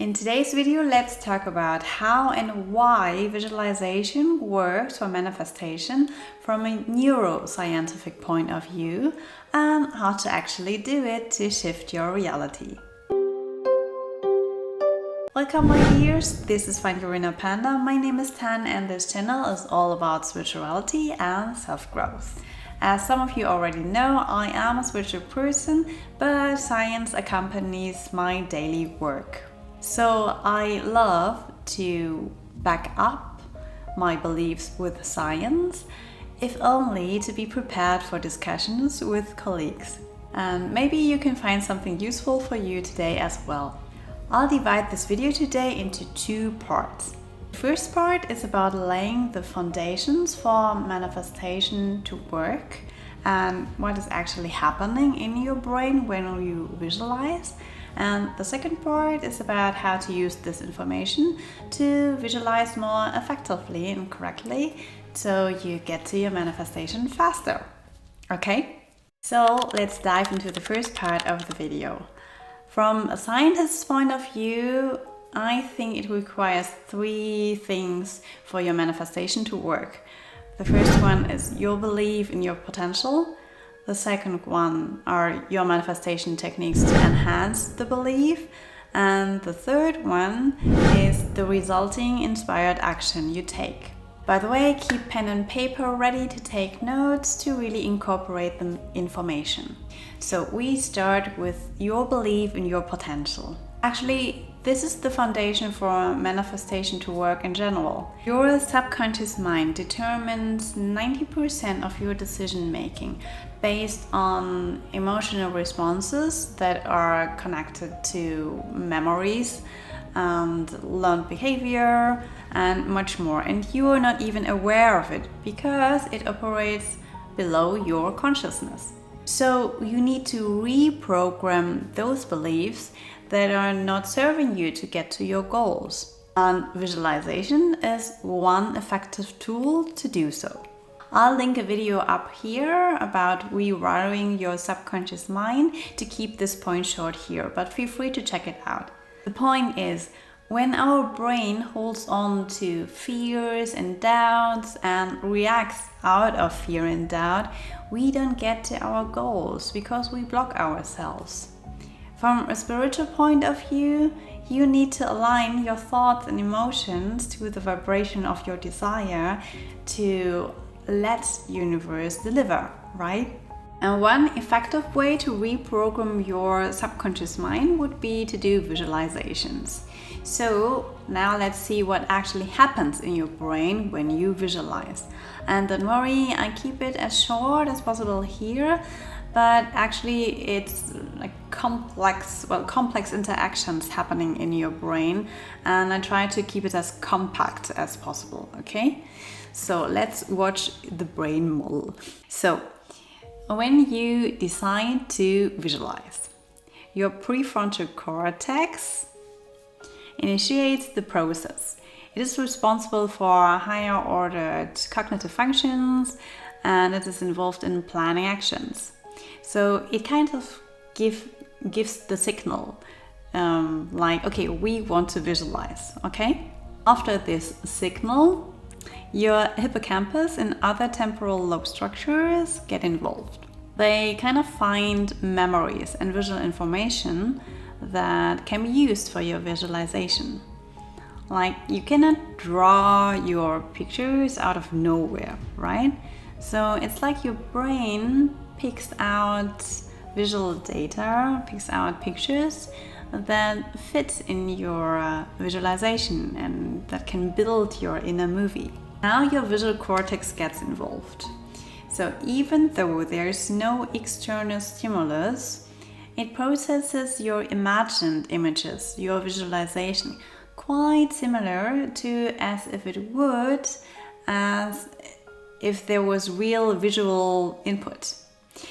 In today's video, let's talk about how and why visualization works for manifestation from a neuroscientific point of view and how to actually do it to shift your reality. Welcome my dears, this is Find Your Inner Panda. My name is Tan and this channel is all about spirituality and self-growth. As some of you already know, I am a spiritual person, but science accompanies my daily work. So I love to back up my beliefs with science, if only to be prepared for discussions with colleagues. And maybe you can find something useful for you today as well. I'll divide this video today into two parts. The first part is about laying the foundations for manifestation to work and what is actually happening in your brain when you visualize. And the second part is about how to use this information to visualize more effectively and correctly so you get to your manifestation faster. Okay? So let's dive into the first part of the video. From a scientist's point of view, I think it requires three things for your manifestation to work. The first one is your belief in your potential. The second one are your manifestation techniques to enhance the belief. And the third one is the resulting inspired action you take. By the way, keep pen and paper ready to take notes to really incorporate the information. So we start with your belief in your potential. Actually, this is the foundation for manifestation to work in general. Your subconscious mind determines 90% of your decision making based on emotional responses that are connected to memories and learned behavior and much more. And you are not even aware of it because it operates below your consciousness. So you need to reprogram those beliefs that are not serving you to get to your goals. And visualization is one effective tool to do so. I'll link a video up here about rewiring your subconscious mind to keep this point short here, but feel free to check it out. The point is, when our brain holds on to fears and doubts and reacts out of fear and doubt, we don't get to our goals because we block ourselves. From a spiritual point of view, you need to align your thoughts and emotions to the vibration of your desire to let universe deliver, right? And one effective way to reprogram your subconscious mind would be to do visualizations. So now let's see what actually happens in your brain when you visualize. And don't worry, I keep it as short as possible here, but actually it's like complex interactions happening in your brain, and I try to keep it as compact as possible, okay? So let's watch the brain model. So when you decide to visualize, your prefrontal cortex initiates the process. It is responsible for higher ordered cognitive functions and it is involved in planning actions. So it kind of gives the signal like, okay, we want to visualize, okay? After this signal, your hippocampus and other temporal lobe structures get involved. They kind of find memories and visual information that can be used for your visualization. Like, you cannot draw your pictures out of nowhere, right? So it's like your brain picks out visual data, picks out pictures that fit in your visualization and that can build your inner movie. Now your visual cortex gets involved. So even though there's no external stimulus, it processes your imagined images, your visualization, quite similar to as if it would, as if there was real visual input.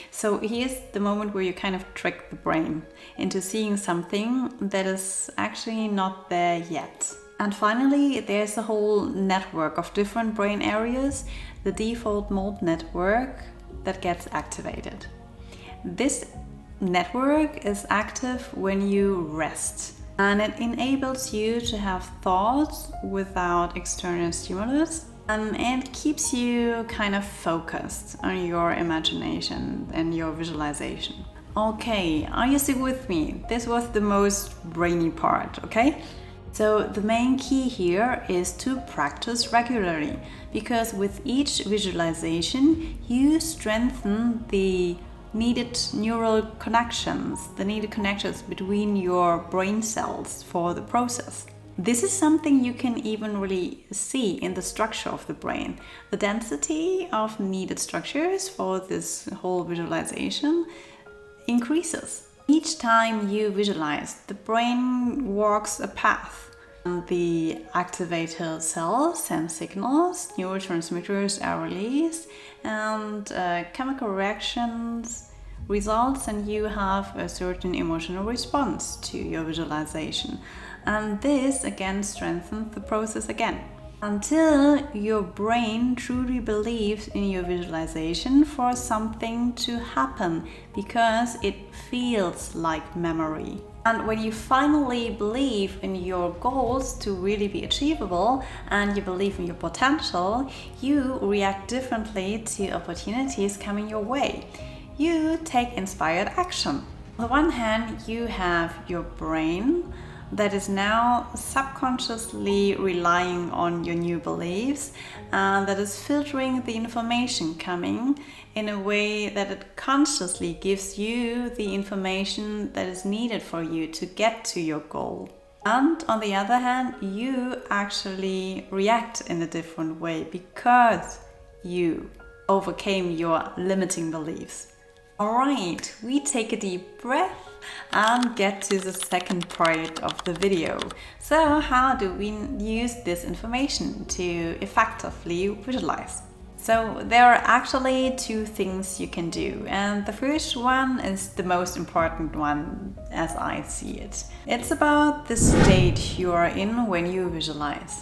So here's the moment where you kind of trick the brain into seeing something that is actually not there yet. And finally, there's a whole network of different brain areas, the default mode network, that gets activated. This network is active when you rest And it enables you to have thoughts without external stimulus. And it keeps you kind of focused on your imagination and your visualization. Okay, are you still with me? This was the most brainy part, okay? So the main key here is to practice regularly, because with each visualization you strengthen the needed neural connections, the needed connections between your brain cells for the process. This is something you can even really see in the structure of the brain. The density of needed structures for this whole visualization increases. Each time you visualize, the brain walks a path. The activated cells send signals, neurotransmitters are released, and chemical reactions results, and you have a certain emotional response to your visualization. And this again strengthens the process again, until your brain truly believes in your visualization for something to happen, because it feels like memory. And when you finally believe in your goals to really be achievable, and you believe in your potential, you react differently to opportunities coming your way. You take inspired action. On the one hand, you have your brain that is now subconsciously relying on your new beliefs, and that is filtering the information coming in a way that it consciously gives you the information that is needed for you to get to your goal. And on the other hand, you actually react in a different way because you overcame your limiting beliefs. Alright, we take a deep breath and get to the second part of the video. So how do we use this information to effectively visualize? So there are actually two things you can do, and the first one is the most important one as I see it. It's about the state you are in when you visualize.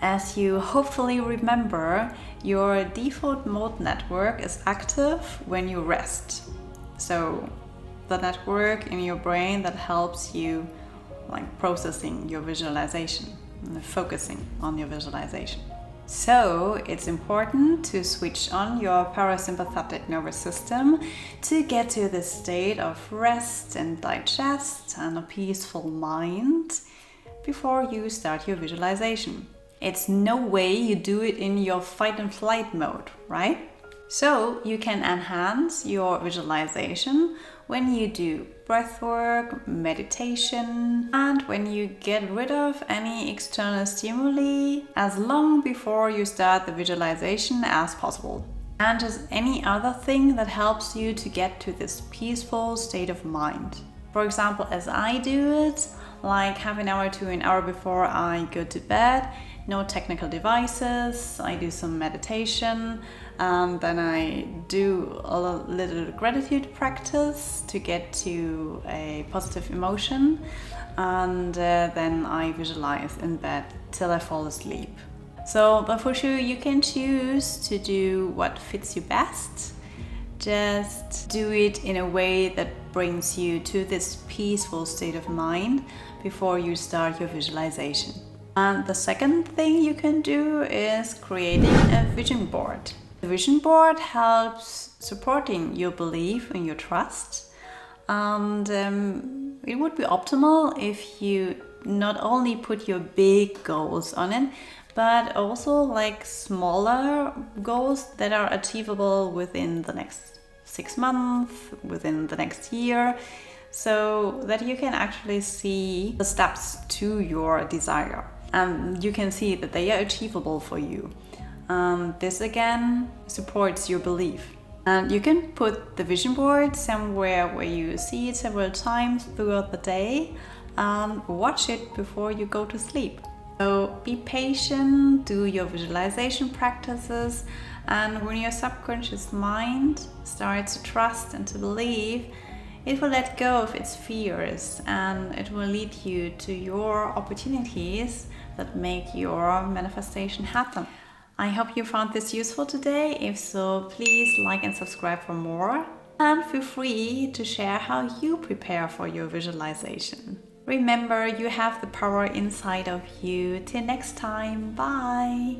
As you hopefully remember, your default mode network is active when you rest. So the network in your brain that helps you processing your visualization and focusing on your visualization. So it's important to switch on your parasympathetic nervous system to get to the state of rest and digest and a peaceful mind before you start your visualization. It's no way you do it in your fight and flight mode, right? So you can enhance your visualization when you do breathwork, meditation, and when you get rid of any external stimuli as long before you start the visualization as possible. And just any other thing that helps you to get to this peaceful state of mind. For example, as I do it, like half an hour to an hour before I go to bed, no technical devices, I do some meditation, and then I do a little gratitude practice to get to a positive emotion, and then I visualize in bed till I fall asleep. So, but for sure you can choose to do what fits you best. Just do it in a way that brings you to this peaceful state of mind before you start your visualization. And the second thing you can do is creating a vision board. The vision board helps supporting your belief and your trust. And it would be optimal if you not only put your big goals on it, but also smaller goals that are achievable within the next 6 months, within the next year, so that you can actually see the steps to your desire. And you can see that they are achievable for you. This again supports your belief. And you can put the vision board somewhere where you see it several times throughout the day and watch it before you go to sleep. So be patient, do your visualization practices, and when your subconscious mind starts to trust and to believe, it will let go of its fears and it will lead you to your opportunities that make your manifestation happen. I hope you found this useful today. If so, please like and subscribe for more. And feel free to share how you prepare for your visualization. Remember, you have the power inside of you. Till next time, bye!